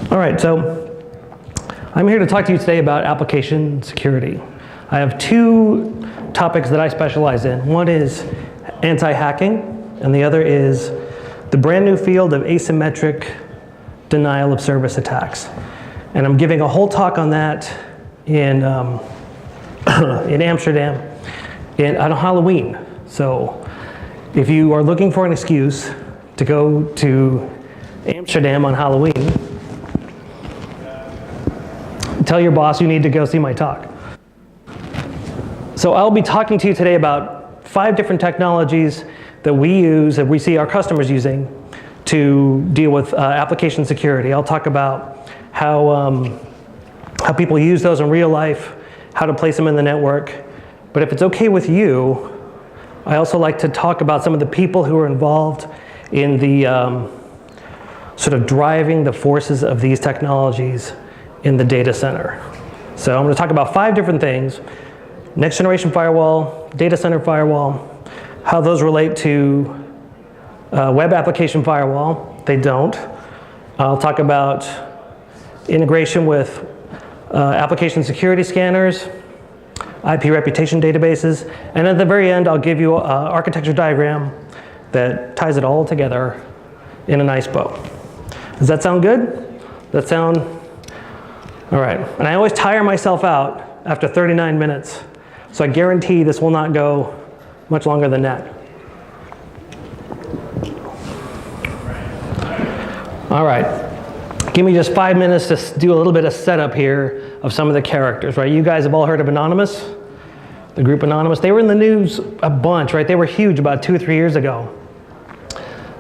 All right, so I'm here to talk to you today about application security. I have two topics that I specialize in. One is anti-hacking, and the other is the brand new field of asymmetric denial of service attacks. And I'm giving a whole talk on that in Amsterdam on Halloween. So if you are looking for an excuse to go to Amsterdam on Halloween, tell your boss you need to go see my talk. So I'll be talking to you today about 5 different technologies that we use, that we see our customers using to deal with application security. I'll talk about how people use those in real life, how to place them in the network. But if it's okay with you, I also like to talk about some of the people who are involved in the sort of driving the forces of these technologies in the data center. So I'm going to talk about 5 different things: next generation firewall, data center firewall, how those relate to web application firewall. They don't. I'll talk about integration with application security scanners, IP reputation databases, and at the very end I'll give you an architecture diagram that ties it all together in a nice bow. Does that sound good? Does that sound? All right, and I always tire myself out after 39 minutes, so I guarantee this will not go much longer than that. All right, give me just 5 minutes to do a little bit of setup here of some of the characters, right? You guys have all heard of Anonymous, the group Anonymous. They were in the news a bunch, right? They were huge about 2 or 3 years ago.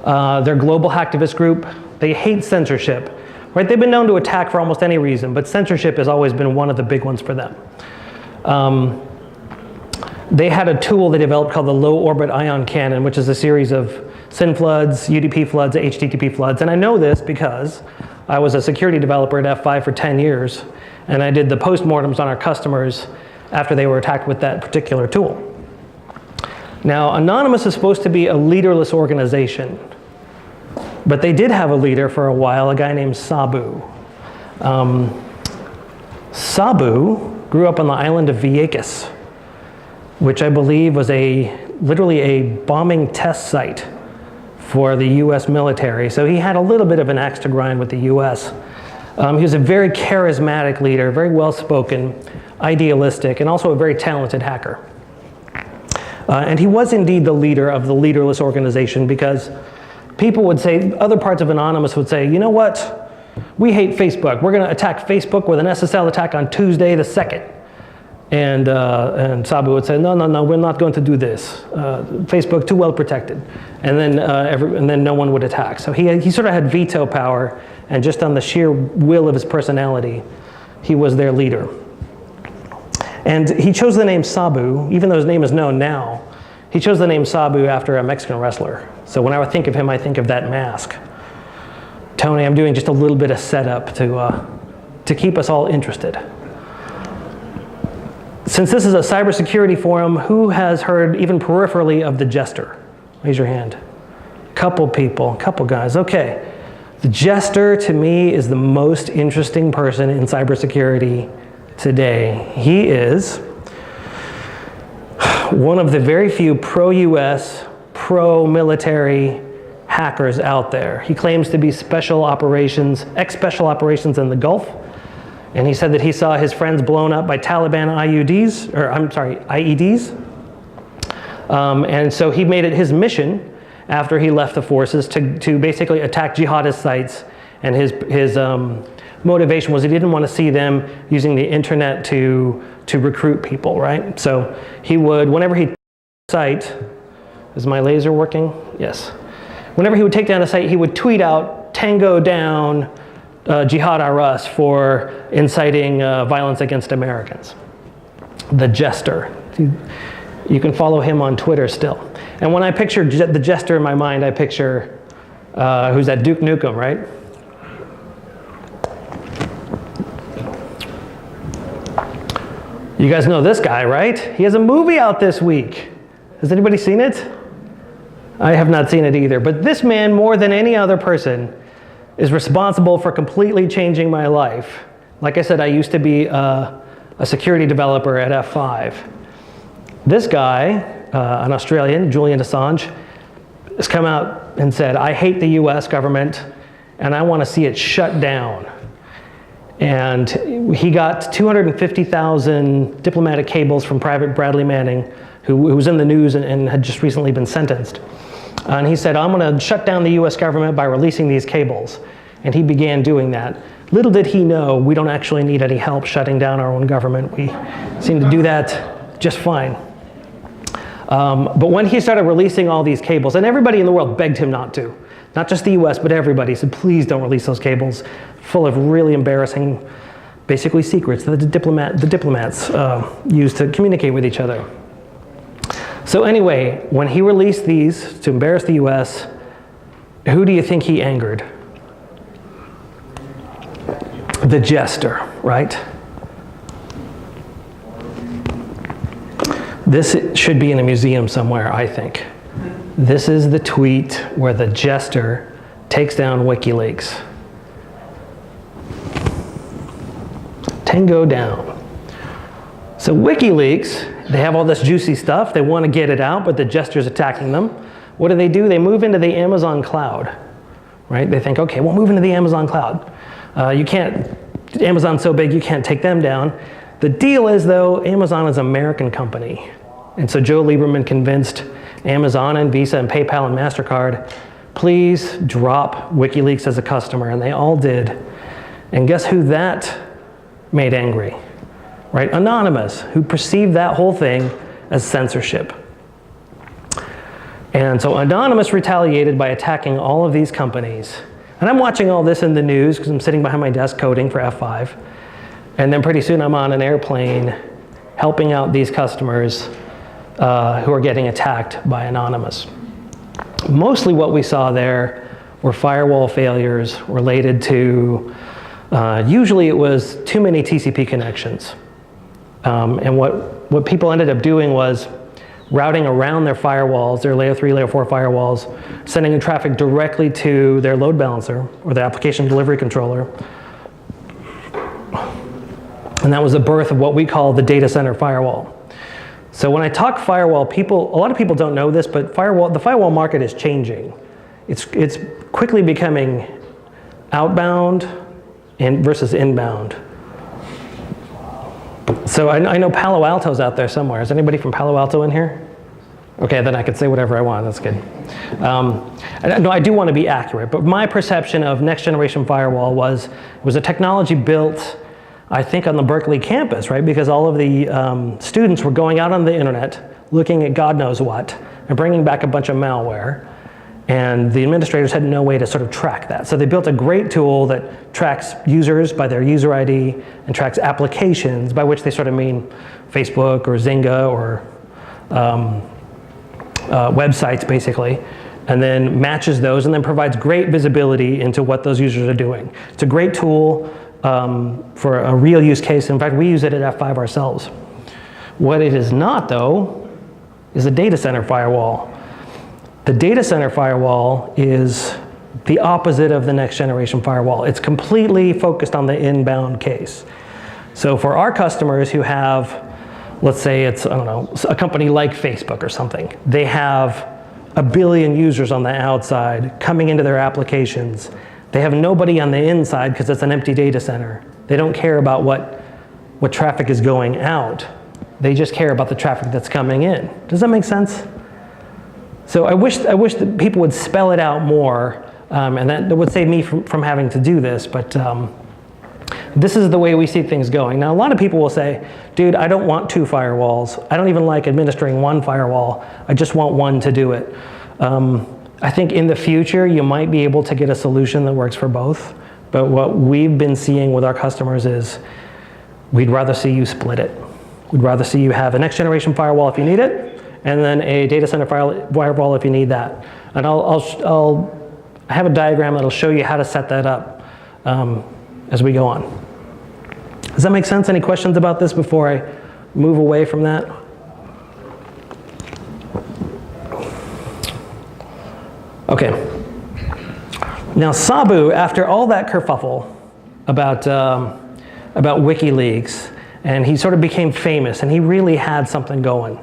They're a global hacktivist group. They hate censorship. Right, they've been known to attack for almost any reason, but censorship has always been one of the big ones for them. They had a tool they developed called the low orbit ion cannon, which is a series of SYN floods, UDP floods, HTTP floods. And I know this because I was a security developer at F5 for 10 years, and I did the postmortems on our customers after they were attacked with that particular tool. Now, Anonymous is supposed to be a leaderless organization, but they did have a leader for a while, a guy named Sabu. Sabu grew up on the island of Vieques, which I believe was literally a bombing test site for the US military. So he had a little bit of an axe to grind with the US. He was a very charismatic leader, very well-spoken, idealistic, and also a very talented hacker. And he was indeed the leader of the leaderless organization, because people would say, other parts of Anonymous would say, you know what? We hate Facebook. We're going to attack Facebook with an SSL attack on Tuesday the 2nd. And Sabu would say, no, we're not going to do this. Facebook, too well protected. And then no one would attack. So he sort of had veto power, and just on the sheer will of his personality, he was their leader. And he chose the name Sabu, even though his name is known now. He chose the name Sabu after a Mexican wrestler. So when I think of him, I think of that mask. Tony, I'm doing just a little bit of setup to keep us all interested. Since this is a cybersecurity forum, who has heard even peripherally of the Jester? Raise your hand. Couple people, couple guys. Okay. The Jester, to me, is the most interesting person in cybersecurity today. He is one of the very few pro-US, pro-military hackers out there. He claims to be special operations, ex-special operations in the Gulf. And he said that he saw his friends blown up by Taliban IEDs. And so he made it his mission after he left the forces to basically attack jihadist sites. And his motivation was he didn't want to see them using the internet to recruit people, right? So he would, whenever he site, is my laser working? Yes. Whenever he would take down a site, he would tweet out Tango down Jihad Russ for inciting violence against Americans. The Jester. You can follow him on Twitter still. And when I picture the Jester in my mind, I picture, who's that, Duke Nukem, right? You guys know this guy, right? He has a movie out this week. Has anybody seen it? I have not seen it either. But this man, more than any other person, is responsible for completely changing my life. Like I said, I used to be a security developer at F5. This guy, an Australian, Julian Assange, has come out and said, I hate the US government and I want to see it shut down. And he got 250,000 diplomatic cables from Private Bradley Manning, who was in the news and had just recently been sentenced. And he said, I'm going to shut down the US government by releasing these cables. And he began doing that. Little did he know, we don't actually need any help shutting down our own government. We seem to do that just fine. But when he started releasing all these cables, and everybody in the world begged him not to, not just the US, but everybody said, please don't release those cables, full of really embarrassing, basically secrets that the diplomats use to communicate with each other. So anyway, when he released these to embarrass the US, who do you think he angered? The Jester, right? This should be in a museum somewhere, I think. This is the tweet where the Jester takes down WikiLeaks. Tango down. So WikiLeaks, they have all this juicy stuff. They want to get it out, but the Jester's attacking them. What do? They move into the Amazon cloud, right? They think, okay, we'll move into the Amazon cloud. Amazon's so big, you can't take them down. The deal is, though, Amazon is an American company. And so Joe Lieberman convinced Amazon and Visa and PayPal and MasterCard, please drop WikiLeaks as a customer. And they all did. And guess who that made angry? Right? Anonymous, who perceived that whole thing as censorship. And so Anonymous retaliated by attacking all of these companies. And I'm watching all this in the news because I'm sitting behind my desk coding for F5. And then pretty soon I'm on an airplane helping out these customers who are getting attacked by Anonymous. Mostly what we saw there were firewall failures related to, usually it was too many TCP connections. And what people ended up doing was routing around their firewalls, their layer 3, layer 4 firewalls, sending traffic directly to their load balancer or the application delivery controller. And that was the birth of what we call the data center firewall. So when I talk firewall, a lot of people don't know this, but the firewall market is changing. It's quickly becoming outbound versus inbound. So I know Palo Alto's out there somewhere. Is anybody from Palo Alto in here? Okay, then I can say whatever I want. That's good. No, I do want to be accurate, but my perception of next generation firewall was a technology built, I think, on the Berkeley campus, right? Because all of the students were going out on the internet, looking at God knows what, and bringing back a bunch of malware. And the administrators had no way to sort of track that. So they built a great tool that tracks users by their user ID and tracks applications, by which they sort of mean Facebook or Zynga or websites, basically, and then matches those and then provides great visibility into what those users are doing. It's a great tool for a real use case. In fact, we use it at F5 ourselves. What it is not, though, is a data center firewall. The data center firewall is the opposite of the next generation firewall. It's completely focused on the inbound case. So for our customers who have, let's say it's, I don't know, a company like Facebook or something, they have 1 billion users on the outside coming into their applications. They have nobody on the inside because it's an empty data center. They don't care about what traffic is going out. They just care about the traffic that's coming in. Does that make sense? So I wish that people would spell it out more, and that would save me from having to do this, but this is the way we see things going. Now, a lot of people will say, dude, I don't want 2 firewalls. I don't even like administering 1 firewall. I just want 1 to do it. I think in the future, you might be able to get a solution that works for both. But what we've been seeing with our customers is we'd rather see you split it. We'd rather see you have a next generation firewall if you need it, and then a data center firewall if you need that. And I have a diagram that'll show you how to set that up as we go on. Does that make sense? Any questions about this before I move away from that? Okay. Now Sabu, after all that kerfuffle about WikiLeaks, and he sort of became famous, and he really had something going.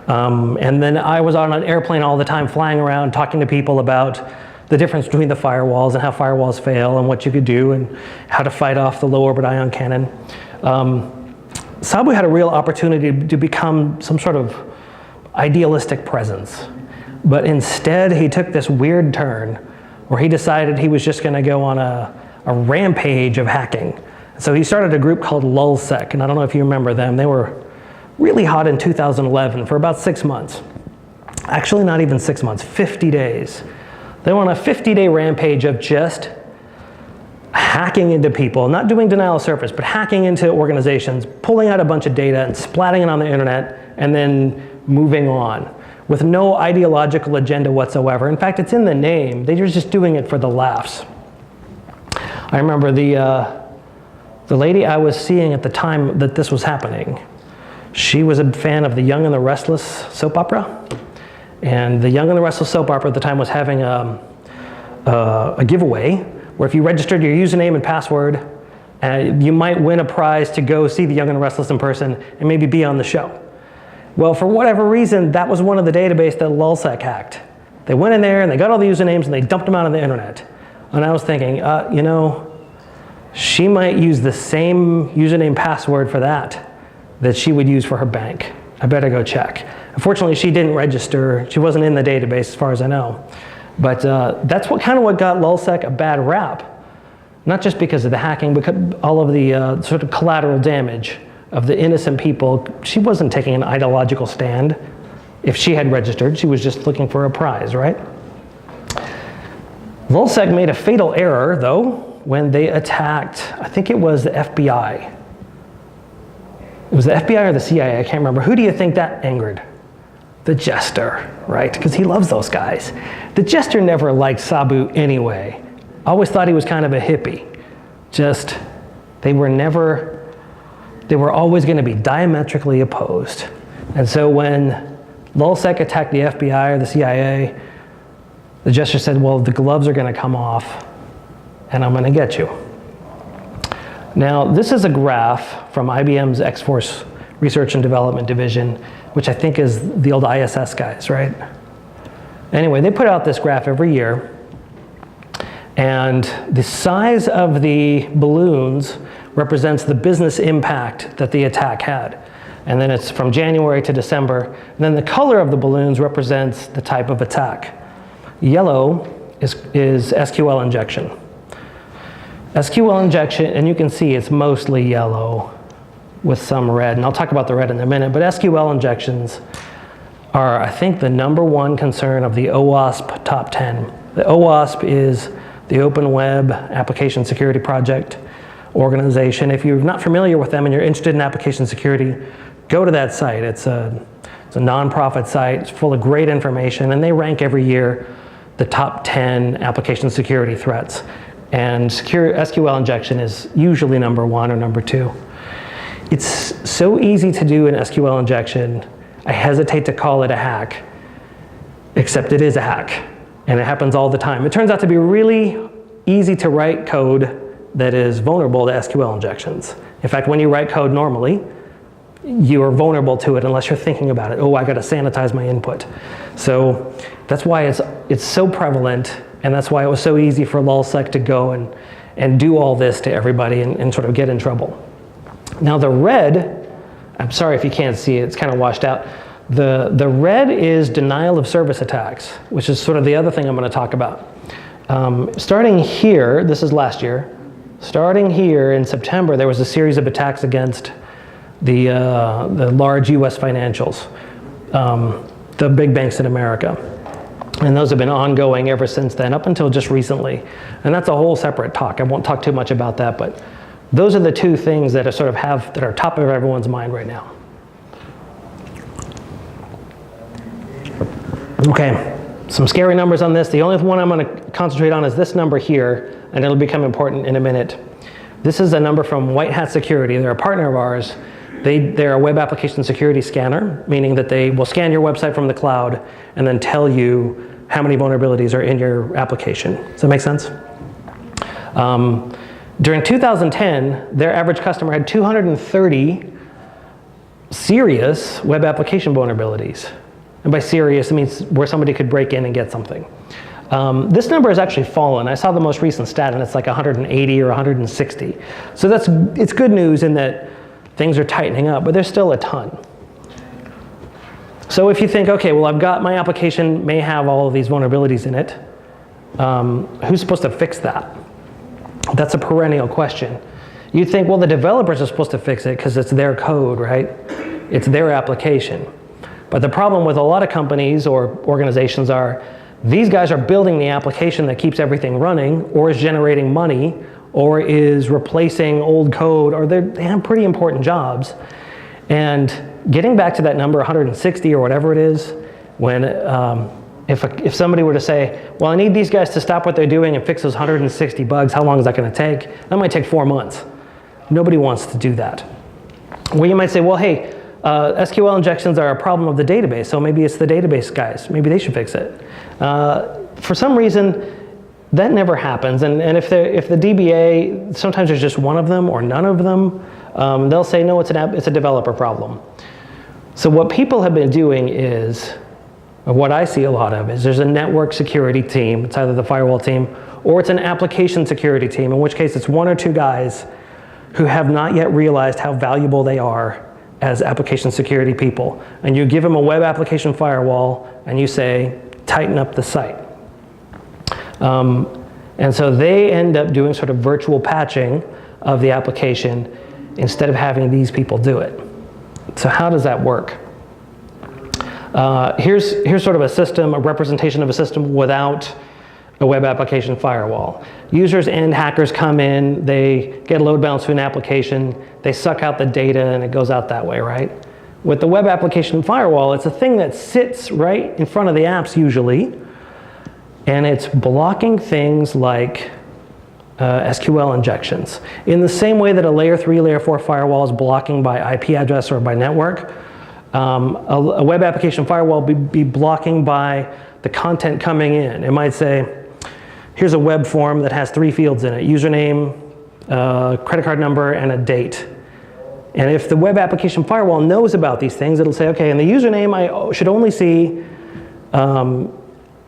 And then I was on an airplane all the time, flying around, talking to people about the difference between the firewalls and how firewalls fail and what you could do and how to fight off the low orbit ion cannon. Sabu had a real opportunity to become some sort of idealistic presence. But instead, he took this weird turn where he decided he was just going to go on a rampage of hacking. So he started a group called LulzSec, and I don't know if you remember them. They were really hot in 2011 for about 6 months. Actually, not even 6 months, 50 days. They went on a 50-day rampage of just hacking into people, not doing denial of service, but hacking into organizations, pulling out a bunch of data and splatting it on the internet, and then moving on with no ideological agenda whatsoever. In fact, it's in the name. They were just doing it for the laughs. I remember the lady I was seeing at the time that this was happening, she was a fan of the Young and the Restless soap opera. And the Young and the Restless soap opera at the time was having a giveaway where if you registered your username and password, you might win a prize to go see the Young and the Restless in person and maybe be on the show. Well, for whatever reason, that was one of the databases that LulzSec hacked. They went in there and they got all the usernames and they dumped them out on the internet. And I was thinking, you know, she might use the same username password for that she would use for her bank. I better go check. Unfortunately, she didn't register. She wasn't in the database as far as I know. But that's what got LulzSec a bad rap. Not just because of the hacking, but all of the sort of collateral damage of the innocent people. She wasn't taking an ideological stand. If she had registered, she was just looking for a prize, right? LulzSec made a fatal error, though, when they attacked, I think it was the FBI. It was the FBI or the CIA, I can't remember. Who do you think that angered? The Jester, right? Because he loves those guys. The Jester never liked Sabu anyway. Always thought he was kind of a hippie. Just, they were always going to be diametrically opposed. And so when LulzSec attacked the FBI or the CIA, the Jester said, well, the gloves are going to come off and I'm going to get you. Now, this is a graph from IBM's X-Force Research and Development Division, which I think is the old ISS guys, right? Anyway, they put out this graph every year, and the size of the balloons represents the business impact that the attack had. And then it's from January to December. And then the color of the balloons represents the type of attack. Yellow is SQL injection. SQL injection, and you can see it's mostly yellow with some red, and I'll talk about the red in a minute, but SQL injections are, I think, the #1 concern of the OWASP top 10. The OWASP is the Open Web Application Security Project organization. If you're not familiar with them and you're interested in application security, go to that site. It's a nonprofit site. It's full of great information, and they rank every year the top 10 application security threats. And SQL injection is usually #1 or #2. It's so easy to do an SQL injection, I hesitate to call it a hack, except it is a hack, and it happens all the time. It turns out to be really easy to write code that is vulnerable to SQL injections. In fact, when you write code normally, you are vulnerable to it unless you're thinking about it. Oh, I got to sanitize my input. So that's why it's so prevalent, and that's why it was so easy for LulzSec to go and do all this to everybody and sort of get in trouble. Now the red, I'm sorry if you can't see it, it's kind of washed out. The red is denial of service attacks, which is sort of the other thing I'm going to talk about. Starting here, this is last year, starting here in September, there was a series of attacks against the large US financials, the big banks in America. And those have been ongoing ever since then, up until just recently. And that's a whole separate talk. I won't talk too much about that, but those are the two things that are that are top of everyone's mind right now. Okay, some scary numbers on this. The only one I'm going to concentrate on is this number here, and it'll become important in a minute. This is a number from WhiteHat Security. They're a partner of ours. They're a web application security scanner, meaning that they will scan your website from the cloud and then tell you how many vulnerabilities are in your application. Does that make sense? During 2010, their average customer had 230 serious web application vulnerabilities. And by serious, it means where somebody could break in and get something. This number has actually fallen. I saw the most recent stat, and it's like 180 or 160. So it's good news in that things are tightening up, but there's still a ton. So if you think, okay, well, I've got my application may have all of these vulnerabilities in it. Who's supposed to fix that? That's a perennial question. You'd think, well, the developers are supposed to fix it because it's their code, right? It's their application. But the problem with a lot of companies or organizations are these guys are building the application that keeps everything running, or is generating money, or is replacing old code, or they have pretty important jobs. And getting back to that number, 160 or whatever it is, when if somebody were to say, well, I need these guys to stop what they're doing and fix those 160 bugs, how long is that going to take? That might take 4 months. Nobody wants to do that. Well, you might say, well, hey, SQL injections are a problem of the database, so maybe it's the database guys. Maybe they should fix it. For some reason, that never happens. And if the DBA, sometimes there's just one of them or none of them, they'll say, no, it's a developer problem. So what people have been doing is, or what I see a lot of, is there's a network security team. It's either the firewall team or it's an application security team, in which case it's one or two guys who have not yet realized how valuable they are as application security people. And you give them a web application firewall and you say, tighten up the site. And so they end up doing sort of virtual patching of the application instead of having these people do it. So how does that work? Here's sort of a system, a representation of a system without a web application firewall. Users and hackers come in, they get a load balance to an application, they suck out the data, and it goes out that way, right? With the web application firewall, it's a thing that sits right in front of the apps usually, and it's blocking things like SQL injections. In the same way that a layer 3, layer 4 firewall is blocking by IP address or by network, a web application firewall be blocking by the content coming in. It might say, here's a web form that has 3 fields in it: username, credit card number, and a date. And if the web application firewall knows about these things, it'll say, okay, in the username, I should only see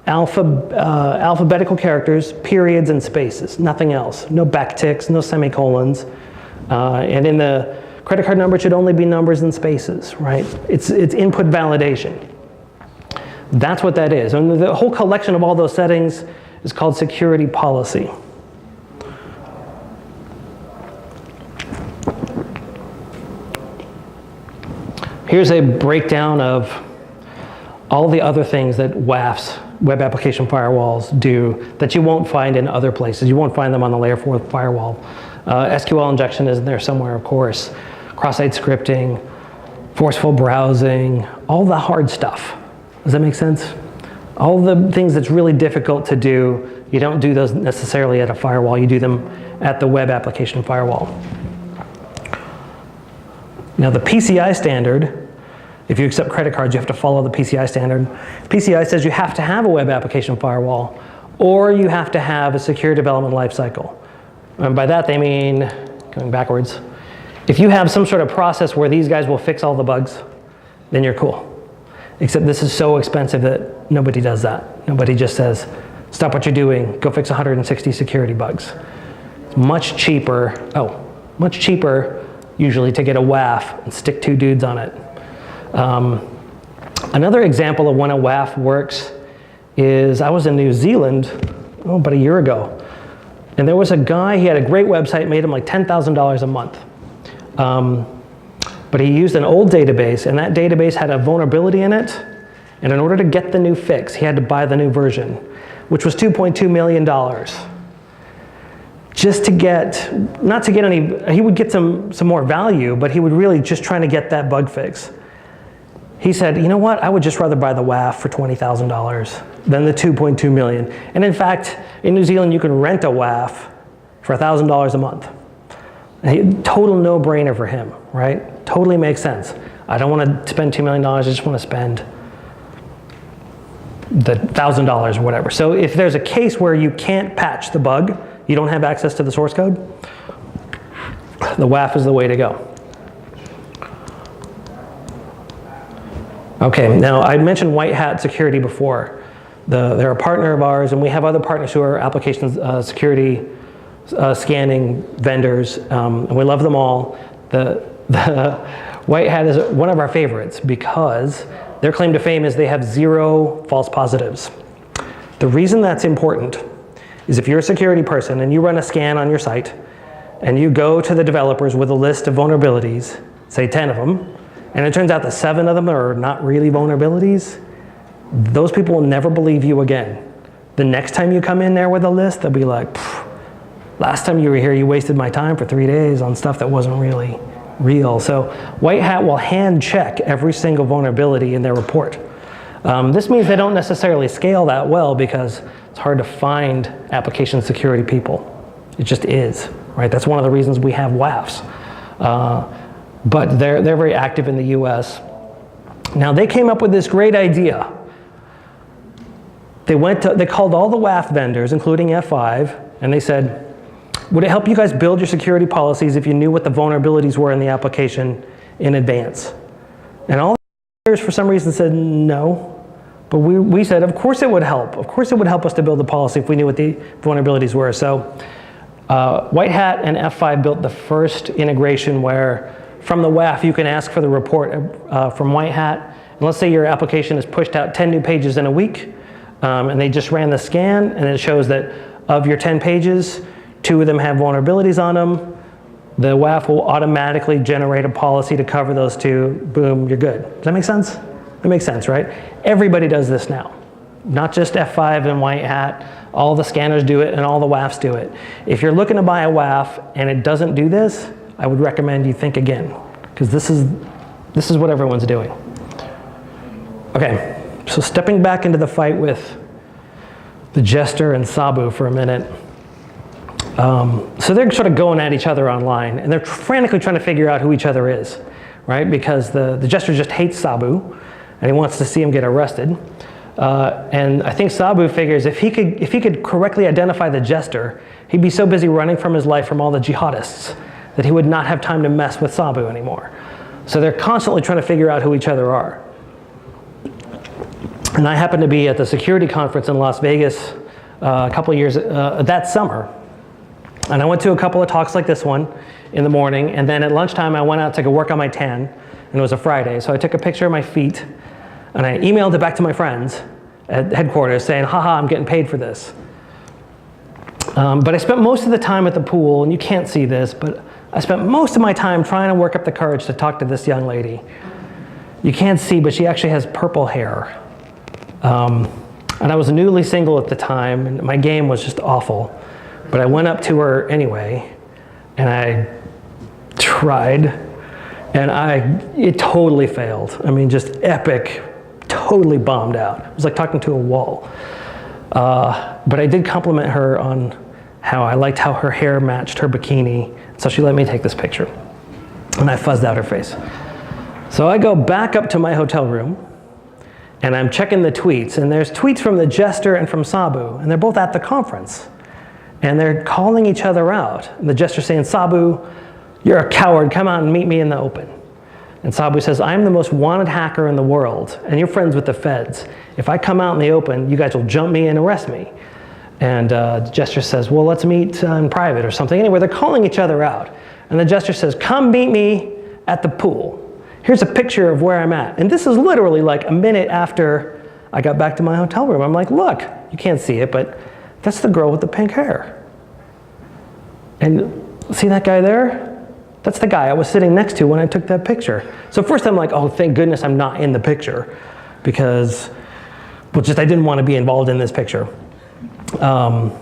alphabetical characters, periods, and spaces, nothing else. No backticks, no semicolons. And in the credit card number, it should only be numbers and spaces, right? It's input validation. That's what that is. And the whole collection of all those settings is called security policy. Here's a breakdown of all the other things that WAFs, web application firewalls, do that you won't find in other places. You won't find them on the layer 4 firewall. SQL injection is in there somewhere, of course. Cross-site scripting, forceful browsing, all the hard stuff. Does that make sense? All the things that's really difficult to do, you don't do those necessarily at a firewall. You do them at the web application firewall. Now the PCI standard, if you accept credit cards, you have to follow the PCI standard. PCI says you have to have a web application firewall, or you have to have a secure development lifecycle. And by that they mean, going backwards, if you have some sort of process where these guys will fix all the bugs, then you're cool. Except this is so expensive that nobody does that. Nobody just says, stop what you're doing, go fix 160 security bugs. It's much cheaper usually to get a WAF and stick 2 dudes on it. Another example of when a WAF works is, I was in New Zealand about a year ago, and there was a guy, he had a great website, made him like $10,000 a month. But he used an old database, and that database had a vulnerability in it, And in order to get the new fix, he had to buy the new version, which was $2.2 million. Just to get, not to get any, he would get some more value, but he would really just trying to get that bug fix. He said, you know what, I would just rather buy the WAF for $20,000 than the $2.2 million. And in fact, in New Zealand, you can rent a WAF for $1,000 a month. Total no-brainer for him, right? Totally makes sense. I don't want to spend $2 million, I just want to spend the $1,000 or whatever. So if there's a case where you can't patch the bug, you don't have access to the source code, the WAF is the way to go. Okay, now I mentioned WhiteHat Security before. They're a partner of ours, and we have other partners who are application security scanning vendors, and we love them all. The WhiteHat is one of our favorites because their claim to fame is they have 0 false positives. The reason that's important is if you're a security person and you run a scan on your site and you go to the developers with a list of vulnerabilities, say 10 of them, and it turns out that 7 of them are not really vulnerabilities, those people will never believe you again. The next time you come in there with a list, they'll be like, last time you were here, you wasted my time for 3 days on stuff that wasn't really real. So WhiteHat will hand check every single vulnerability in their report. This means they don't necessarily scale that well because it's hard to find application security people. It just is, right? That's one of the reasons we have WAFs. But they're very active in the US. Now they came up with this great idea. They called all the WAF vendors, including F5, and they said, would it help you guys build your security policies if you knew what the vulnerabilities were in the application in advance? And all the vendors for some reason said no. But we said, of course it would help. Of course it would help us to build the policy if we knew what the vulnerabilities were. So WhiteHat and F5 built the first integration where from the WAF you can ask for the report from WhiteHat. And let's say your application has pushed out 10 new pages in a week, and they just ran the scan, and it shows that of your 10 pages, 2 of them have vulnerabilities on them. The WAF will automatically generate a policy to cover those 2. Boom, you're good. Does that make sense? That makes sense, right? Everybody does this now. Not just F5 and WhiteHat. All the scanners do it and all the WAFs do it. If you're looking to buy a WAF and it doesn't do this, I would recommend you think again, because this is what everyone's doing. Okay, so stepping back into the fight with the Jester and Sabu for a minute. So they're sort of going at each other online, and they're frantically trying to figure out who each other is, right? Because the Jester just hates Sabu, and he wants to see him get arrested. And I think Sabu figures if he could correctly identify the Jester, he'd be so busy running from his life from all the jihadists that he would not have time to mess with Sabu anymore. So they're constantly trying to figure out who each other are. And I happened to be at the security conference in Las Vegas a couple of years that summer. And I went to a couple of talks like this one in the morning, and then at lunchtime I went out to go work on my tan, and it was a Friday. So I took a picture of my feet, and I emailed it back to my friends at headquarters saying, haha, I'm getting paid for this. But I spent most of the time at the pool, and you can't see this, but I spent most of my time trying to work up the courage to talk to this young lady. You can't see, but she actually has purple hair. And I was newly single at the time, and my game was just awful. But I went up to her anyway, and I tried, and it totally failed. I mean, just epic, totally bombed out. It was like talking to a wall. But I did compliment her on how I liked how her hair matched her bikini, so she let me take this picture. And I fuzzed out her face. So I go back up to my hotel room, and I'm checking the tweets, and there's tweets from the Jester and from Sabu, and they're both at the conference. And they're calling each other out. And the Jester saying, Sabu, you're a coward, come out and meet me in the open. And Sabu says, I'm the most wanted hacker in the world, and you're friends with the feds. If I come out in the open, you guys will jump me and arrest me. And the Jester says, well, let's meet in private or something. Anyway, they're calling each other out. And the Jester says, come meet me at the pool. Here's a picture of where I'm at. And this is literally like a minute after I got back to my hotel room. I'm like, look, you can't see it, but that's the girl with the pink hair. And see that guy there? That's the guy I was sitting next to when I took that picture. So first I'm like, oh, thank goodness I'm not in the picture. because, well, just I didn't want to be involved in this picture. And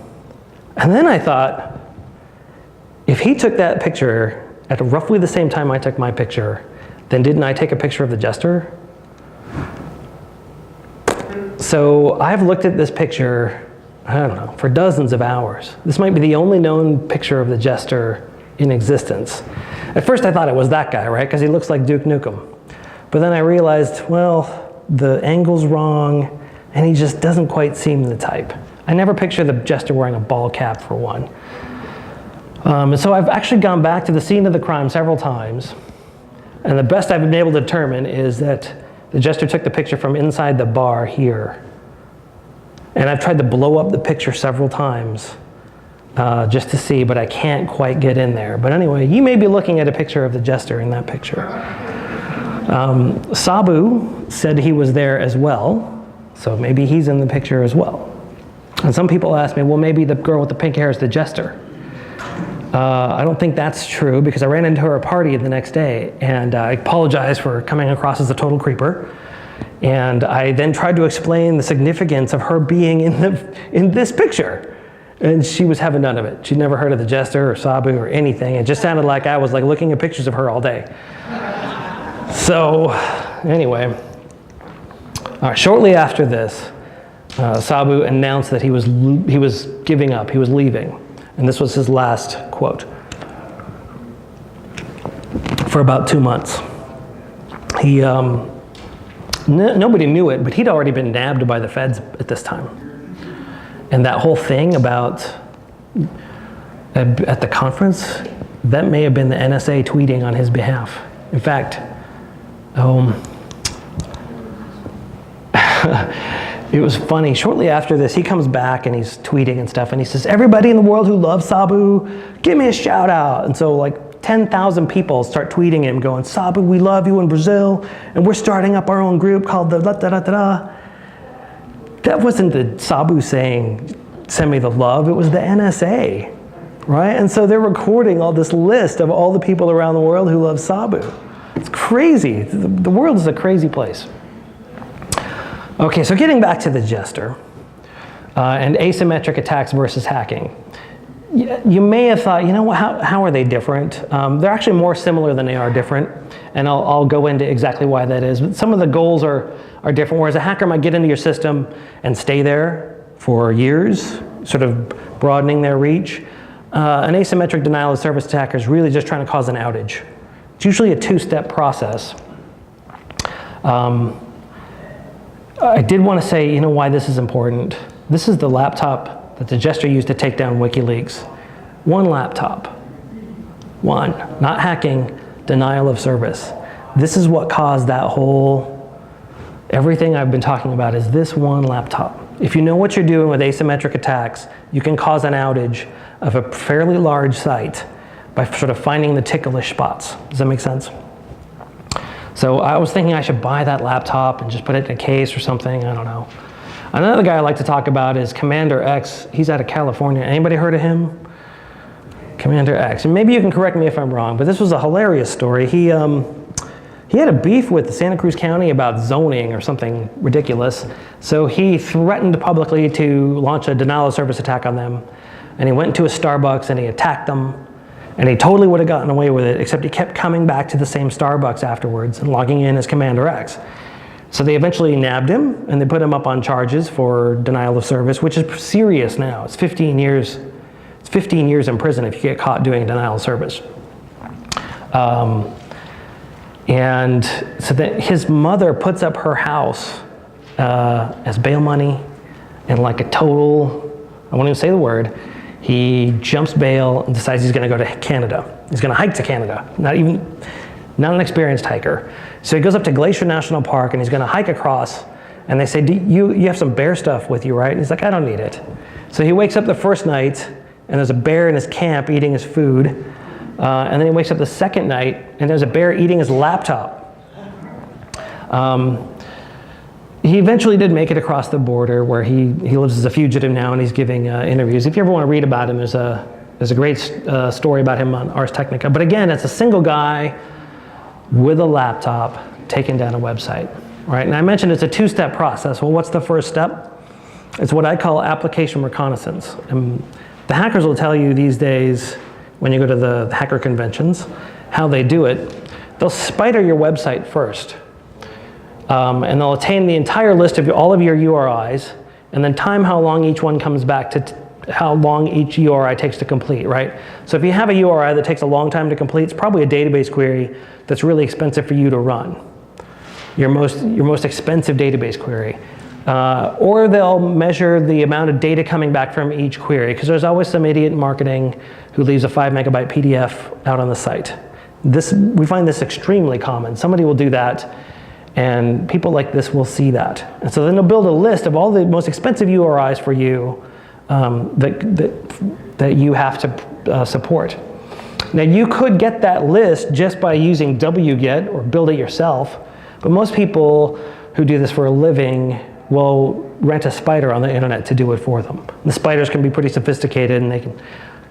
then I thought, if he took that picture at roughly the same time I took my picture, then didn't I take a picture of the Jester? So I've looked at this picture, I don't know, for dozens of hours. This might be the only known picture of the Jester in existence. At first I thought it was that guy, right? Because he looks like Duke Nukem. But then I realized, well, the angle's wrong, and he just doesn't quite seem the type. I never picture the Jester wearing a ball cap, for one. And so I've actually gone back to the scene of the crime several times, and the best I've been able to determine is that the Jester took the picture from inside the bar here. And I've tried to blow up the picture several times just to see, but I can't quite get in there. But anyway, you may be looking at a picture of the Jester in that picture. Sabu said he was there as well, so maybe he's in the picture as well. And some people ask me, well, maybe the girl with the pink hair is the Jester. I don't think that's true, because I ran into her at a party the next day, and I apologized for coming across as a total creeper. And I then tried to explain the significance of her being in this picture. And she was having none of it. She'd never heard of the Jester or Sabu or anything. It just sounded like I was like looking at pictures of her all day. So anyway, shortly after this, Sabu announced that he was giving up, he was leaving. And this was his last quote. For about 2 months. He, nobody knew it, but he'd already been nabbed by the feds at this time. And that whole thing about, at the conference, that may have been the NSA tweeting on his behalf. In fact, it was funny. Shortly after this, he comes back and he's tweeting and stuff, and he says, everybody in the world who loves Sabu, give me a shout out. And so like 10,000 people start tweeting him going, Sabu, we love you in Brazil, and we're starting up our own group called the da-da-da-da-da. That wasn't the Sabu saying, send me the love, it was the NSA, right? And so they're recording all this list of all the people around the world who love Sabu. It's crazy. The world is a crazy place. Okay, so getting back to the Jester and asymmetric attacks versus hacking. You may have thought, you know, how are they different? They're actually more similar than they are different, and I'll go into exactly why that is. But some of the goals are different, whereas a hacker might get into your system and stay there for years, sort of broadening their reach. An asymmetric denial of service attacker is really just trying to cause an outage. It's usually a two-step process. I did want to say, you know, why this is important. This is the laptop that the Jester used to take down WikiLeaks. One laptop. One. Not hacking, denial of service. This is what caused that whole, everything I've been talking about is this one laptop. If you know what you're doing with asymmetric attacks, you can cause an outage of a fairly large site by sort of finding the ticklish spots. Does that make sense? So I was thinking I should buy that laptop and just put it in a case or something, I don't know. Another guy I like to talk about is Commander X. He's out of California. Anybody heard of him? Commander X. And maybe you can correct me if I'm wrong, but this was a hilarious story. He had a beef with Santa Cruz County about zoning or something ridiculous. So he threatened publicly to launch a denial of service attack on them. And he went to a Starbucks and he attacked them. And he totally would have gotten away with it, except he kept coming back to the same Starbucks afterwards and logging in as Commander X. So they eventually nabbed him, and they put him up on charges for denial of service, which is serious now. It's 15 years. It's 15 years in prison if you get caught doing denial of service. And so that his mother puts up her house as bail money, and like a total, I won't even say the word, he jumps bail and decides he's going to go to Canada. He's going to hike to Canada, not an experienced hiker. So he goes up to Glacier National Park and he's going to hike across, and they say, you have some bear stuff with you, right? And he's like, I don't need it. So he wakes up the first night and there's a bear in his camp eating his food. And then he wakes up the second night and there's a bear eating his laptop. He eventually did make it across the border, where he lives as a fugitive now, and he's giving interviews. If you ever want to read about him, there's a great story about him on Ars Technica. But again, it's a single guy with a laptop taking down a website. right? And I mentioned it's a two-step process. Well, what's the first step? It's what I call application reconnaissance. And the hackers will tell you these days, when you go to the hacker conventions, how they do it. They'll spider your website first. And they'll attain the entire list of all of your URIs, and then time how long each one comes back to how long each URI takes to complete, right? So if you have a URI that takes a long time to complete, it's probably a database query that's really expensive for you to run. Your most expensive database query. Or they'll measure the amount of data coming back from each query, because there's always some idiot in marketing who leaves a 5 megabyte PDF out on the site. We find this extremely common. Somebody will do that, and people like this will see that. And so then they'll build a list of all the most expensive URIs for you that you have to support. Now you could get that list just by using wget or build it yourself, but most people who do this for a living will rent a spider on the internet to do it for them. The spiders can be pretty sophisticated, and they can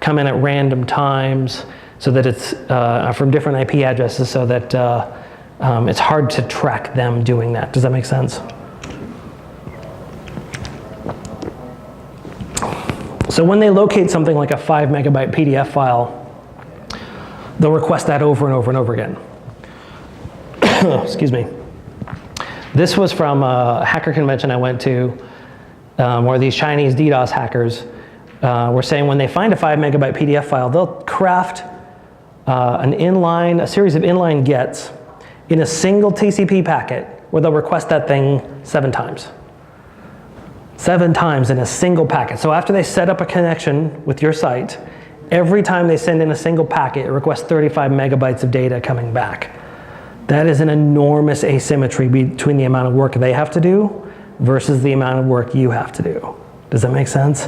come in at random times so that it's from different IP addresses, so that it's hard to track them doing that. Does that make sense? So when they locate something like a 5 megabyte PDF file, they'll request that over and over and over again. Excuse me. This was from a hacker convention I went to, where these Chinese DDoS hackers were saying when they find a 5 megabyte PDF file, they'll craft a series of inline gets in a single TCP packet, where they'll request that thing 7 times. 7 times in a single packet. So after they set up a connection with your site, every time they send in a single packet, it requests 35 megabytes of data coming back. That is an enormous asymmetry between the amount of work they have to do versus the amount of work you have to do. Does that make sense?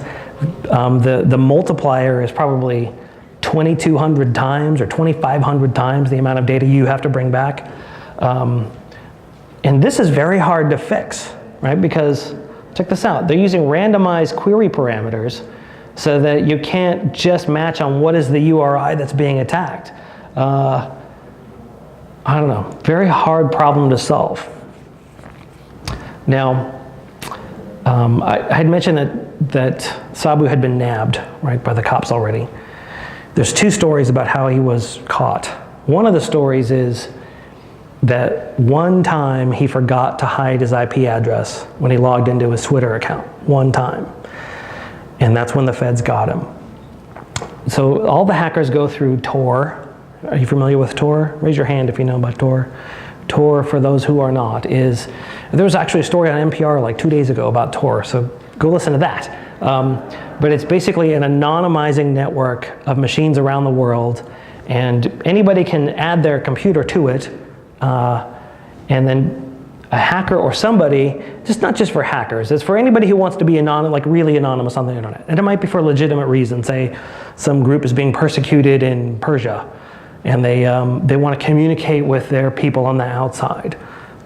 The multiplier is probably 2,200 times or 2,500 times the amount of data you have to bring back. And this is very hard to fix, right? Because check this out. They're using randomized query parameters so that you can't just match on what is the URI that's being attacked. I don't know, very hard problem to solve. Now, I had mentioned that Sabu had been nabbed, right, by the cops already. There's 2 stories about how he was caught. One of the stories is that one time he forgot to hide his IP address when he logged into his Twitter account, one time. And that's when the feds got him. So all the hackers go through Tor. Are you familiar with Tor? Raise your hand if you know about Tor. Tor, for those who are not, there was actually a story on NPR like 2 days ago about Tor, so go listen to that. But it's basically an anonymizing network of machines around the world, and anybody can add their computer to it, and then a hacker or somebody, not just for hackers, it's for anybody who wants to be really anonymous on the internet. And it might be for legitimate reasons. Say some group is being persecuted in Persia, and they want to communicate with their people on the outside.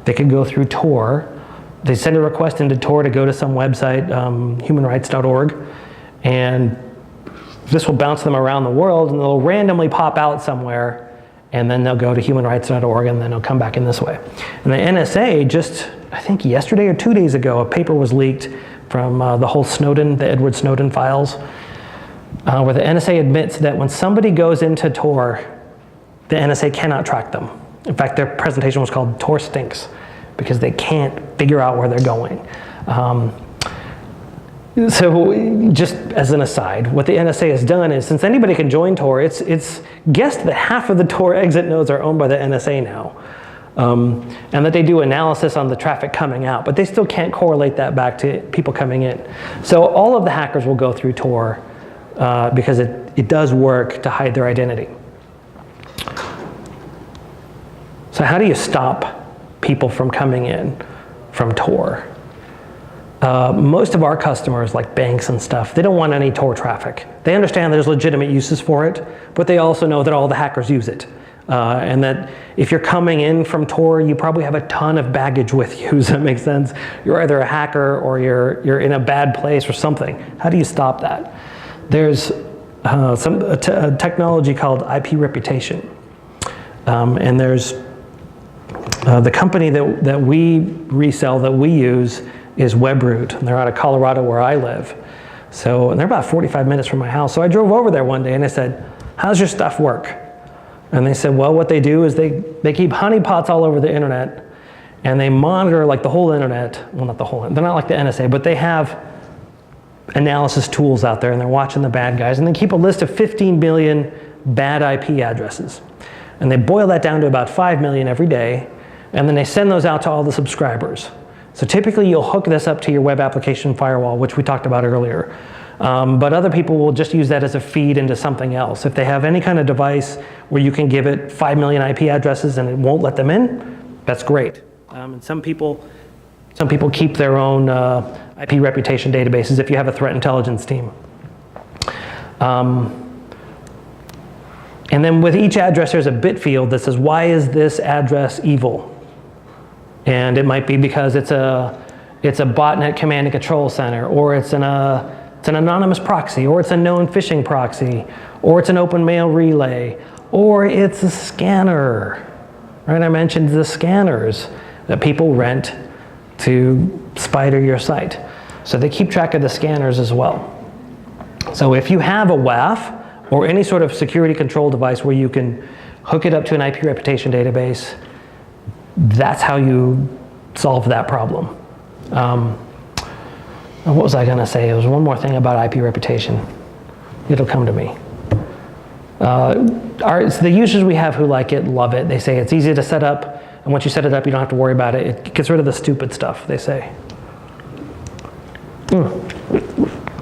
They could go through Tor. They send a request into Tor to go to some website, humanrights.org, and this will bounce them around the world, and they'll randomly pop out somewhere, and then they'll go to humanrights.org, and then they'll come back in this way. And the NSA I think yesterday or 2 days ago, a paper was leaked from the whole the Edward Snowden files, where the NSA admits that when somebody goes into Tor, the NSA cannot track them. In fact, their presentation was called Tor Stinks, because they can't figure out where they're going. So just as an aside, what the NSA has done is, since anybody can join Tor, it's guessed that half of the Tor exit nodes are owned by the NSA now. And that they do analysis on the traffic coming out, but they still can't correlate that back to people coming in. So all of the hackers will go through Tor because it does work to hide their identity. So how do you stop people from coming in from Tor? Most of our customers, like banks and stuff, they don't want any Tor traffic. They understand there's legitimate uses for it, but they also know that all the hackers use it. And that if you're coming in from Tor, you probably have a ton of baggage with you. Does that make sense? You're either a hacker or you're in a bad place or something. How do you stop that? There's a technology called IP reputation. And there's The company that we resell, that we use, is WebRoot, and they're out of Colorado where I live. So, and they're about 45 minutes from my house. So I drove over there one day and I said, how's your stuff work? And they said, well, what they do is they keep honeypots all over the internet, and they monitor like the whole internet. Well, not the whole, they're not like the NSA, but they have analysis tools out there, and they're watching the bad guys, and they keep a list of 15 million bad IP addresses. And they boil that down to about 5 million every day, and then they send those out to all the subscribers. So typically you'll hook this up to your web application firewall, which we talked about earlier. But other people will just use that as a feed into something else. If they have any kind of device where you can give it 5 million IP addresses and it won't let them in, that's great. And some people keep their own IP reputation databases if you have a threat intelligence team. And then with each address, there's a bit field that says, why is this address evil? And it might be because it's a botnet command and control center, or it's an anonymous proxy, or it's a known phishing proxy, or it's an open mail relay, or it's a scanner. Right? I mentioned the scanners that people rent to spider your site. So they keep track of the scanners as well. So if you have a WAF or any sort of security control device where you can hook it up to an IP reputation database, that's how you solve that problem. What was I gonna say? There was one more thing about IP reputation. It'll come to me. The users we have who like it love it. They say it's easy to set up, and once you set it up, you don't have to worry about it. It gets rid of the stupid stuff, they say.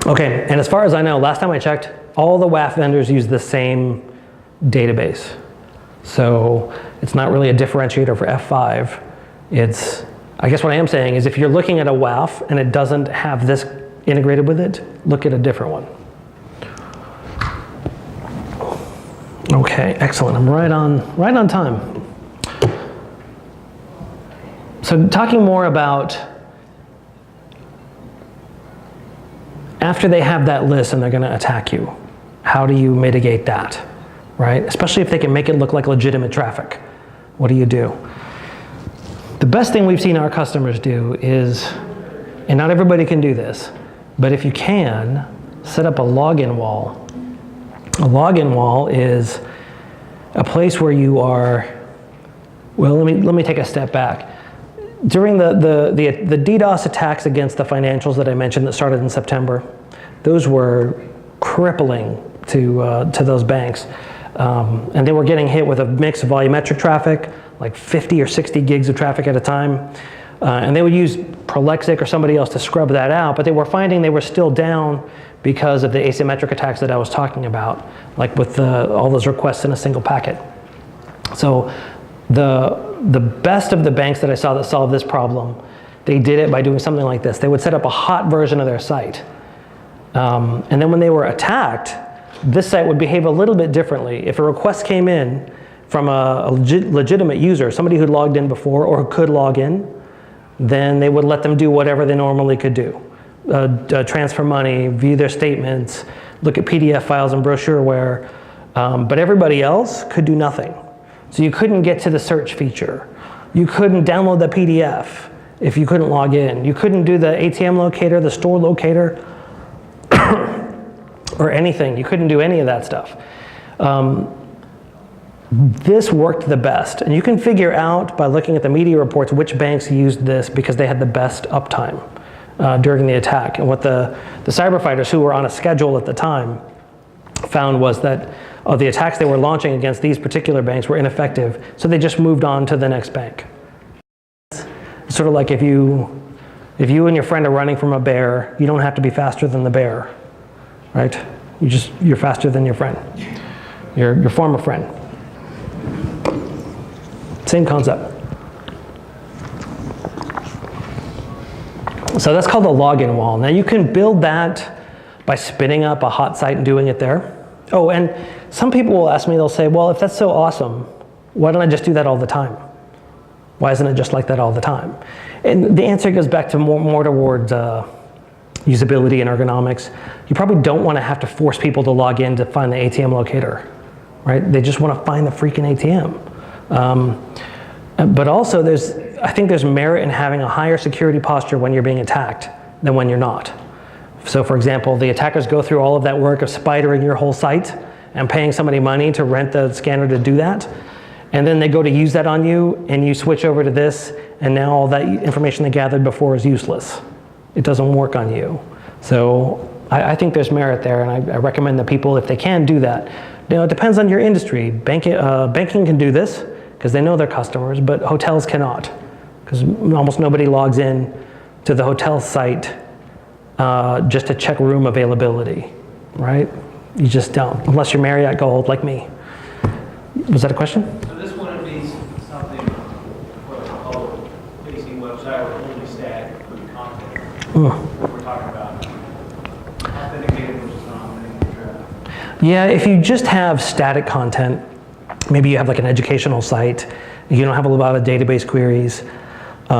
Okay, and as far as I know, last time I checked, all the WAF vendors use the same database. So it's not really a differentiator for F5. I guess what I am saying is if you're looking at a WAF and it doesn't have this integrated with it, look at a different one. Okay, excellent. I'm right on time. So talking more about after they have that list and they're going to attack you, how do you mitigate that, right? Especially if they can make it look like legitimate traffic. What do you do? The best thing we've seen our customers do is, and not everybody can do this, but if you can, set up a login wall. A login wall is a place where you are, well, let me take a step back. During the DDoS attacks against the financials that I mentioned that started in September, those were crippling to those banks. And they were getting hit with a mix of volumetric traffic, like 50 or 60 gigs of traffic at a time. And they would use Prolexic or somebody else to scrub that out, but they were finding they were still down because of the asymmetric attacks that I was talking about, like with all those requests in a single packet. So the best of the banks that I saw that solved this problem, they did it by doing something like this. They would set up a hot version of their site. And then when they were attacked, this site would behave a little bit differently. If a request came in from a legitimate user, somebody who logged in before or who could log in, then they would let them do whatever they normally could do. Transfer money, view their statements, look at PDF files and brochureware. But everybody else could do nothing. So you couldn't get to the search feature. You couldn't download the PDF if you couldn't log in. You couldn't do the ATM locator, the store locator, or anything. You couldn't do any of that stuff. This worked the best. And you can figure out by looking at the media reports which banks used this because they had the best uptime during the attack. And what the cyber fighters who were on a schedule at the time found was that the attacks they were launching against these particular banks were ineffective, so they just moved on to the next bank. It's sort of like if you and your friend are running from a bear, you don't have to be faster than the bear, right? You're faster than your friend, your former friend. Same concept. So that's called a login wall. Now you can build that by spinning up a hot site and doing it there. Oh, and some people will ask me, they'll say, well, if that's so awesome, why don't I just do that all the time? Why isn't it just like that all the time? And the answer goes back to more towards usability and ergonomics. You probably don't want to have to force people to log in to find the ATM locator, right? They just want to find the freaking ATM. But also, I think there's merit in having a higher security posture when you're being attacked than when you're not. So for example, the attackers go through all of that work of spidering your whole site and paying somebody money to rent the scanner to do that. And then they go to use that on you, and you switch over to this, and now all that information they gathered before is useless. It doesn't work on you. So I think there's merit there, and I recommend that people, if they can, do that. Now, it depends on your industry. Banking can do this, because they know their customers, but hotels cannot, because almost nobody logs in to the hotel site just to check room availability, right? You just don't, unless you're Marriott Gold like me. Was that a question? So this wouldn't be something for a public-facing website or only static with content. We're talking about authenticated versus non-authenticated. Yeah, if you just have static content, maybe you have like an educational site, you don't have a lot of database queries. A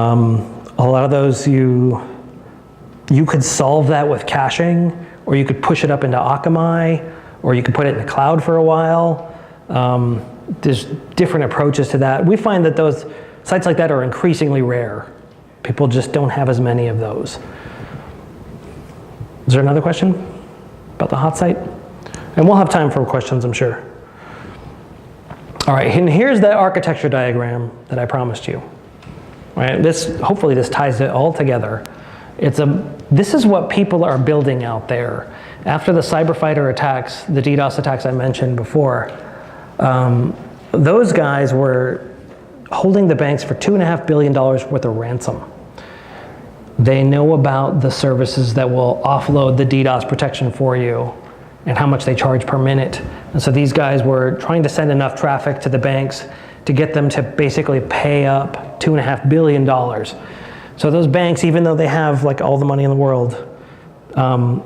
lot of those you could solve that with caching, or you could push it up into Akamai, or you could put it in the cloud for a while. There's different approaches to that. We find that those sites like that are increasingly rare. People just don't have as many of those. Is there another question about the hot site? And we'll have time for questions, I'm sure. All right, and here's the architecture diagram that I promised you. Right, hopefully this ties it all together. This is what people are building out there. After the cyberfighter attacks, the DDoS attacks I mentioned before, those guys were holding the banks for $2.5 billion worth of ransom. They know about the services that will offload the DDoS protection for you and how much they charge per minute. And so these guys were trying to send enough traffic to the banks to get them to basically pay up $2.5 billion. So those banks, even though they have like all the money in the world,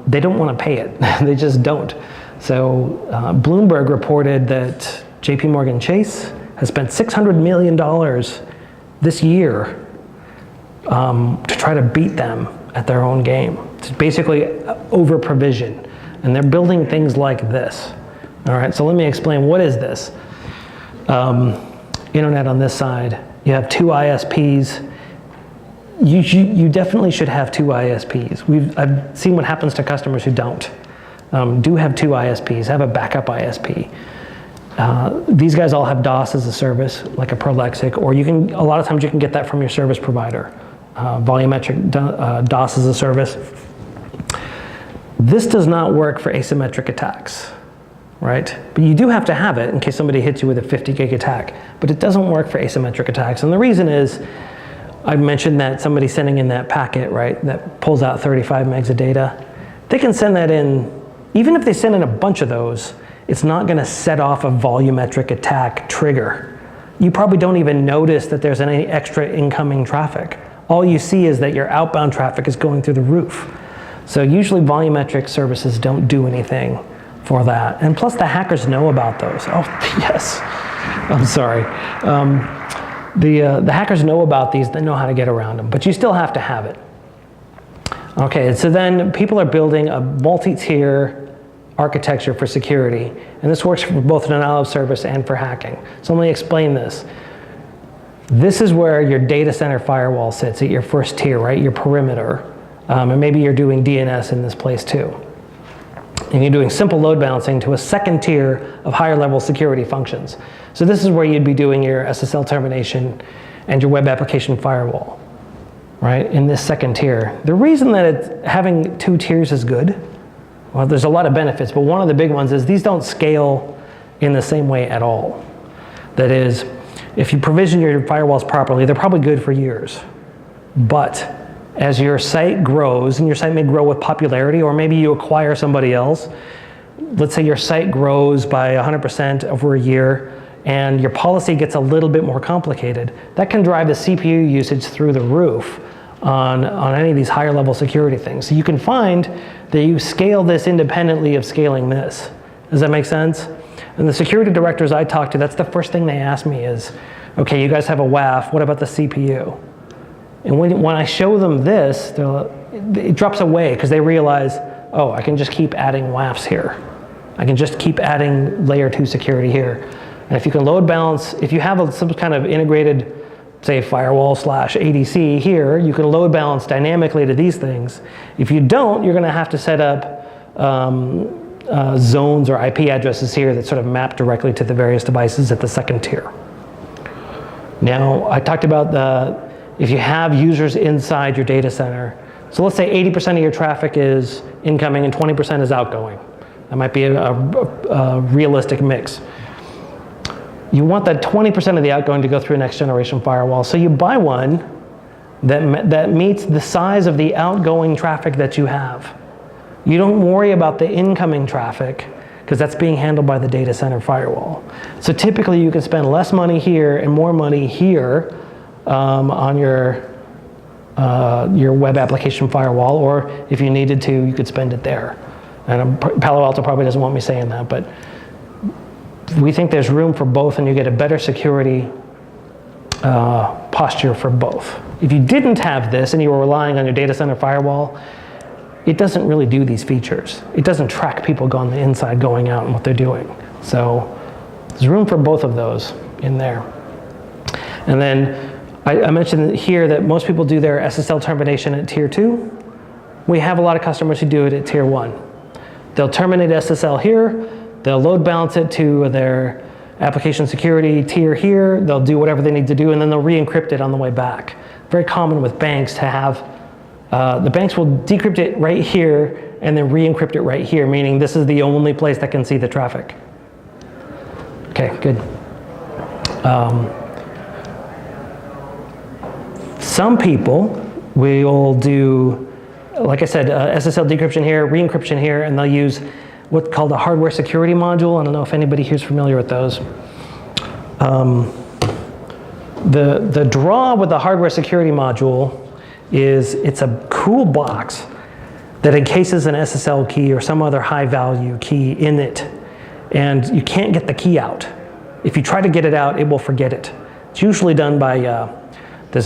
they don't want to pay it. They just don't. So Bloomberg reported that JP Morgan Chase has spent $600 million this year to try to beat them at their own game. It's basically over provision. And they're building things like this. All right, so let me explain, what is this? Internet on this side, you have two ISPs. You definitely should have two ISPs. I've seen what happens to customers who don't. Do have two ISPs, have a backup ISP. These guys all have DOS as a service, like a Prolexic, or a lot of times you can get that from your service provider. Volumetric DOS as a service. This does not work for asymmetric attacks, right? But you do have to have it in case somebody hits you with a 50 gig attack, but it doesn't work for asymmetric attacks. And the reason is, I mentioned that somebody sending in that packet, right, that pulls out 35 megs of data. They can send that in, even if they send in a bunch of those, it's not gonna set off a volumetric attack trigger. You probably don't even notice that there's any extra incoming traffic. All you see is that your outbound traffic is going through the roof. So usually volumetric services don't do anything for that. And plus the hackers know about those. Oh, yes, I'm sorry. The hackers know about these, they know how to get around them, but you still have to have it. Okay, so then people are building a multi-tier architecture for security, and this works for both denial of service and for hacking. So let me explain this. This is where your data center firewall sits at your first tier, right? Your perimeter. And maybe you're doing DNS in this place too. And you're doing simple load balancing to a second tier of higher level security functions. So this is where you'd be doing your SSL termination and your web application firewall, right? In this second tier. The reason that having two tiers is good, well, there's a lot of benefits, but one of the big ones is these don't scale in the same way at all. That is, if you provision your firewalls properly, they're probably good for years. But as your site grows, and your site may grow with popularity, or maybe you acquire somebody else, let's say your site grows by 100% over a year, and your policy gets a little bit more complicated, that can drive the CPU usage through the roof on any of these higher level security things. So you can find that you scale this independently of scaling this. Does that make sense? And the security directors I talk to, that's the first thing they ask me is, okay, you guys have a WAF, what about the CPU? And when I show them this, it drops away because they realize, oh, I can just keep adding WAFs here. I can just keep adding layer 2 security here. And if you can load balance, if you have some kind of integrated say firewall/ADC here, you can load balance dynamically to these things. If you don't, you're going to have to set up zones or IP addresses here that sort of map directly to the various devices at the second tier. Now, I talked about if you have users inside your data center, so let's say 80% of your traffic is incoming and 20% is outgoing. That might be a realistic mix. You want that 20% of the outgoing to go through a next generation firewall. So you buy one that meets the size of the outgoing traffic that you have. You don't worry about the incoming traffic because that's being handled by the data center firewall. So typically you can spend less money here and more money here on your web application firewall, or if you needed to, you could spend it there. And Palo Alto probably doesn't want me saying that, but we think there's room for both and you get a better security posture for both. If you didn't have this and you were relying on your data center firewall, it doesn't really do these features. It doesn't track people on the inside going out and what they're doing. So there's room for both of those in there. And then I mentioned here that most people do their SSL termination at tier 2. We have a lot of customers who do it at tier 1. They'll terminate SSL here. They'll load balance it to their application security tier here. They'll do whatever they need to do, and then they'll re-encrypt it on the way back. Very common with banks to have, the banks will decrypt it right here and then re-encrypt it right here, meaning this is the only place that can see the traffic. Okay, good. Some people will do, like I said, SSL decryption here, re-encryption here, and they'll use what's called a hardware security module. I don't know if anybody here is familiar with those. The draw with the hardware security module is it's a cool box that encases an SSL key or some other high value key in it, and you can't get the key out. If you try to get it out, it will forget it. It's usually done by, there's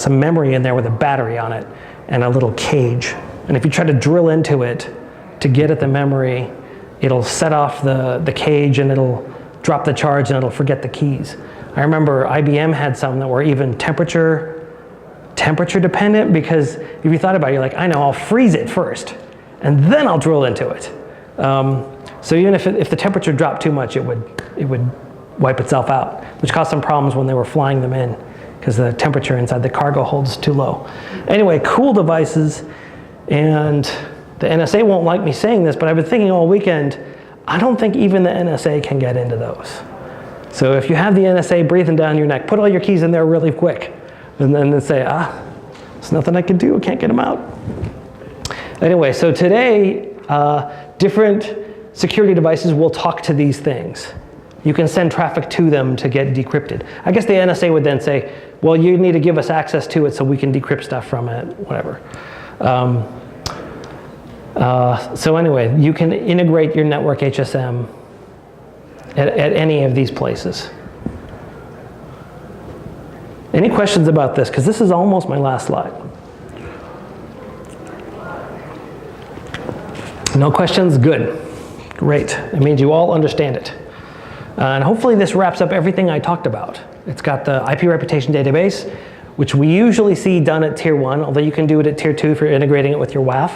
some memory in there with a battery on it and a little cage. And if you try to drill into it to get at the memory, it'll set off the cage and it'll drop the charge and it'll forget the keys. I remember IBM had some that were even temperature dependent, because if you thought about it, you're like, I know, I'll freeze it first and then I'll drill into it. So even if the temperature dropped too much, it would wipe itself out, which caused some problems when they were flying them in because the temperature inside the cargo holds too low. Anyway, cool devices, and the NSA won't like me saying this, but I've been thinking all weekend, I don't think even the NSA can get into those. So if you have the NSA breathing down your neck, put all your keys in there really quick, and then say, there's nothing I can do, I can't get them out. Anyway, so today, different security devices will talk to these things. You can send traffic to them to get decrypted. I guess the NSA would then say, well, you need to give us access to it so we can decrypt stuff from it, whatever. So anyway, you can integrate your network HSM at any of these places. Any questions about this? Because this is almost my last slide. No questions? Good. Great. It means you all understand it. And hopefully this wraps up everything I talked about. It's got the IP reputation database, which we usually see done at tier 1, although you can do it at tier 2 if you're integrating it with your WAF.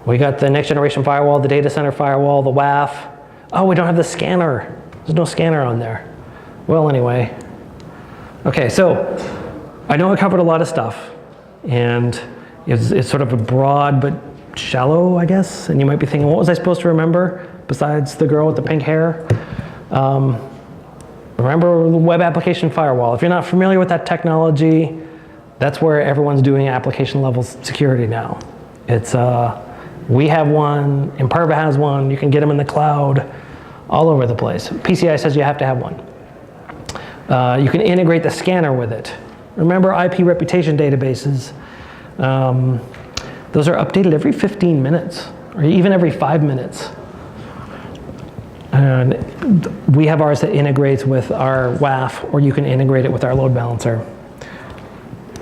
We got the next generation firewall, the data center firewall, the WAF. Oh, we don't have the scanner. There's no scanner on there. Well, anyway. Okay, so I know I covered a lot of stuff, and it's sort of a broad but shallow, I guess. And you might be thinking, what was I supposed to remember besides the girl with the pink hair? Remember the web application firewall. If you're not familiar with that technology, that's where everyone's doing application level security now. It's we have one, Imperva has one, you can get them in the cloud, all over the place. PCI says you have to have one. You can integrate the scanner with it. Remember IP reputation databases. Those are updated every 15 minutes, or even every 5 minutes. And we have ours that integrates with our WAF, or you can integrate it with our load balancer.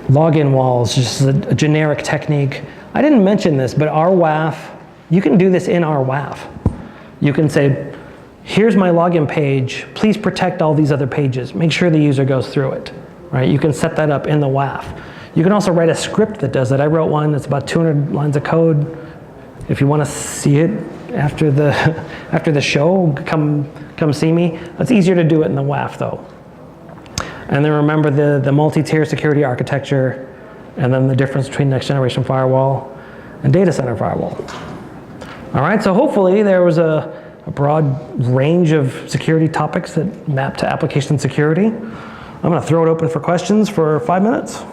Login walls, just a generic technique. I didn't mention this, but our WAF, you can do this in our WAF. You can say, here's my login page, please protect all these other pages. Make sure the user goes through it. right? You can set that up in the WAF. You can also write a script that does it. I wrote one that's about 200 lines of code. If you want to see it after the after the show, come see me. It's easier to do it in the WAF though. And then remember the multi-tier security architecture, and then the difference between next generation firewall and data center firewall. All right, so hopefully there was a broad range of security topics that map to application security. I'm going to throw it open for questions for 5 minutes.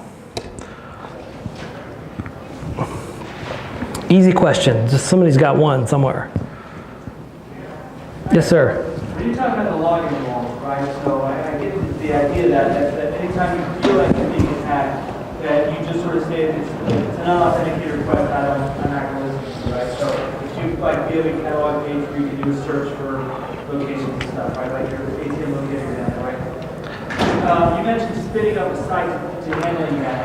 Easy question, just somebody's got one somewhere. Yes, sir. When you talk about the logging wall, right? So I get the idea that anytime you feel like you're being attacked, that you just sort of say it's an unauthenticated request. I'm not going to listen to it, right? So if you like be able to catalog page where you can do a search for locations and stuff, right? Like your ATM locator example, right? You mentioned spinning up a site to handling that.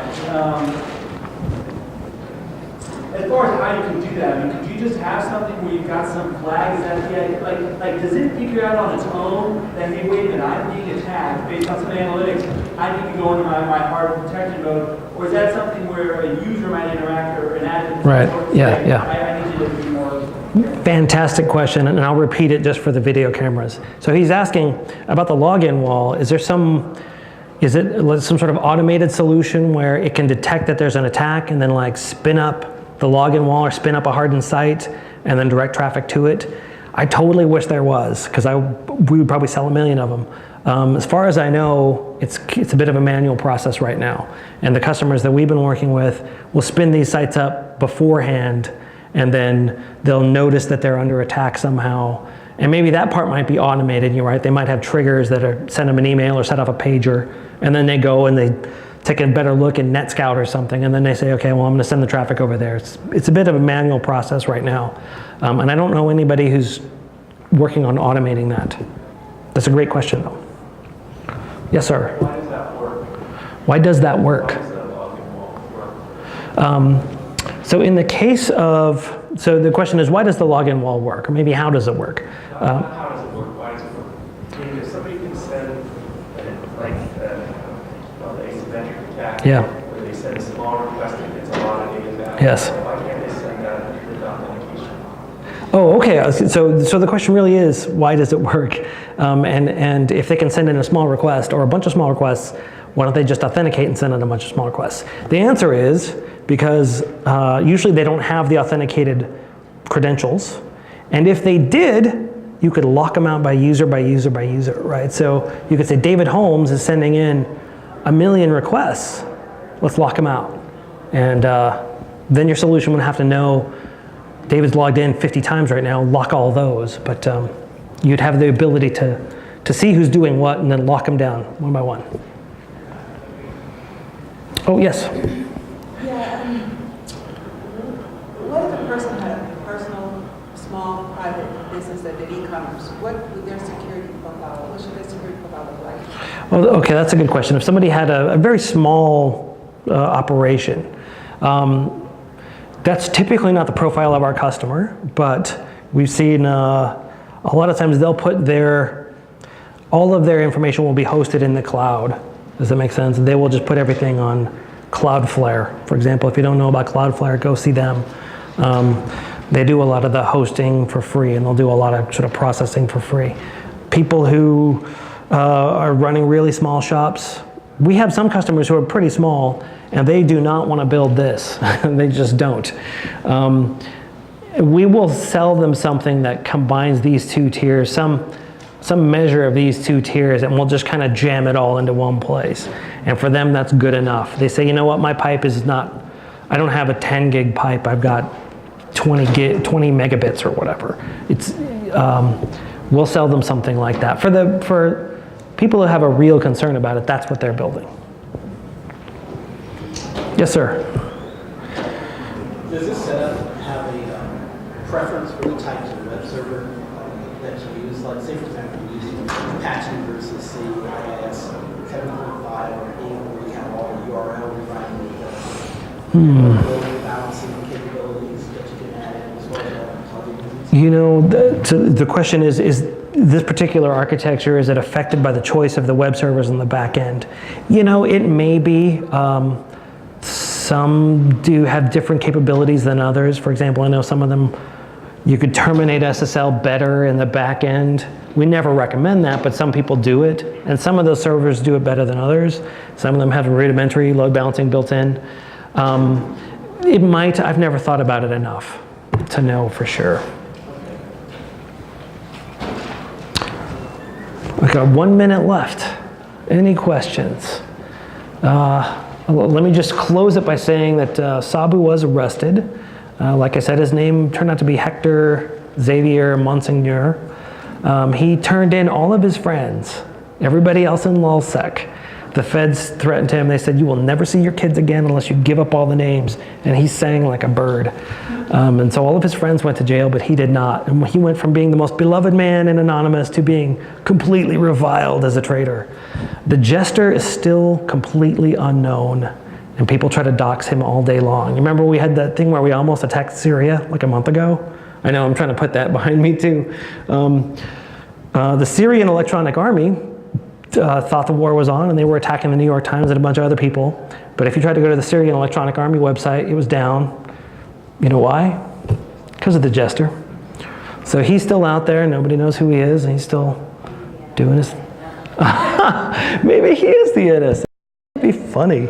As far as how you can do that, I mean, could you just have something where you've got some flag? Is that the idea? Like, does it figure out on its own that, hey, wait a minute, I'm being attacked based on some analytics, I need to go into my hard protection mode? Or is that something where a user might interact or an admin? Right, yeah. I need you to be more. Fantastic question, and I'll repeat it just for the video cameras. So he's asking about the login wall. Is it some sort of automated solution where it can detect that there's an attack and then like spin up the login wall or spin up a hardened site and then direct traffic to it? I totally wish there was, because we would probably sell 1 million of them. As far as I know, it's a bit of a manual process right now. And the customers that we've been working with will spin these sites up beforehand, and then they'll notice that they're under attack somehow. And maybe that part might be automated, you're right. They might have triggers that send them an email or set off a pager, and then they go and they take a better look in NetScout or something, and then they say, okay, well, I'm going to send the traffic over there. It's a bit of a manual process right now. And I don't know anybody who's working on automating that. That's a great question, though. Yes, sir? Why does that work? Why does that work? Why does that login wall work? So in the case of, so the question is, why does the login wall work? Or maybe how does it work? How does it work? Why does it work? I mean, if somebody can send, the asymmetric attack, where they send a small request and gets a lot of data back, yes. Why can't they send that with authentication? Oh, okay. So the question really is, why does it work? And if they can send in a small request or a bunch of small requests, why don't they just authenticate and send in a bunch of small requests? The answer is because usually they don't have the authenticated credentials. And if they did, you could lock them out by user, right? So you could say David Holmes is sending in 1 million requests. Let's lock them out. And then your solution would have to know David's logged in 50 times right now, lock all those. But you'd have the ability to see who's doing what and then lock them down one by one. Oh, yes? Yeah, what if a person had a personal, small, private business that did e-commerce? What would their security profile, what should their security profile look like? Well, okay, that's a good question. If somebody had a very small operation, that's typically not the profile of our customer, but we've seen a lot of times they'll put all of their information will be hosted in the cloud. Does that make sense? They will just put everything on Cloudflare. For example, if you don't know about Cloudflare, go see them. They do a lot of the hosting for free, and they'll do a lot of sort of processing for free. People who are running really small shops, we have some customers who are pretty small, and they do not want to build this. They just don't. We will sell them something that combines these two tiers, some measure of these two tiers, and we'll just kind of jam it all into one place. And for them, that's good enough. They say, you know what, my pipe is not, I don't have a 10 gig pipe, I've got 20 megabits or whatever. We'll sell them something like that. For people who have a real concern about it, that's what they're building. Yes, sir. Does this setup have a preference for the types of web server that you use? Like, say, for example, you're using Apache versus, say, IIS 7.5 or 8, where you have all the URL rewriting with balancing capabilities that you can add in as well as other. You know, the question is this particular architecture, is it affected by the choice of the web servers on the back end? You know, it may be. Some do have different capabilities than others. For example, I know some of them, you could terminate SSL better in the back end. We never recommend that, but some people do it. And some of those servers do it better than others. Some of them have rudimentary load balancing built in. It might, I've never thought about it enough to know for sure. We've got 1 minute left. Any questions? Let me just close it by saying that Sabu was arrested. Like I said, his name turned out to be Hector Xavier Monsignor. He turned in all of his friends, everybody else in LulzSec. The feds threatened him. They said, you will never see your kids again unless you give up all the names. And he sang like a bird. And so all of his friends went to jail, but he did not. And he went from being the most beloved man in Anonymous to being completely reviled as a traitor. The Jester is still completely unknown, and people try to dox him all day long. You remember we had that thing where we almost attacked Syria like a month ago? I know, I'm trying to put that behind me too. The Syrian Electronic Army thought the war was on, and they were attacking the New York Times and a bunch of other people. But if you tried to go to the Syrian Electronic Army website, it was down. You know why? Because of the Jester. So he's still out there, nobody knows who he is, and he's still doing his... Maybe he is the NSA. It'd be funny.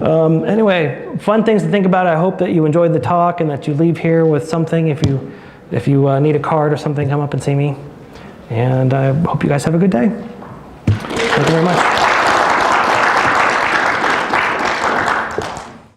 Anyway, fun things to think about. I hope that you enjoyed the talk and that you leave here with something. If you need a card or something, come up and see me. And I hope you guys have a good day. Thank you very much.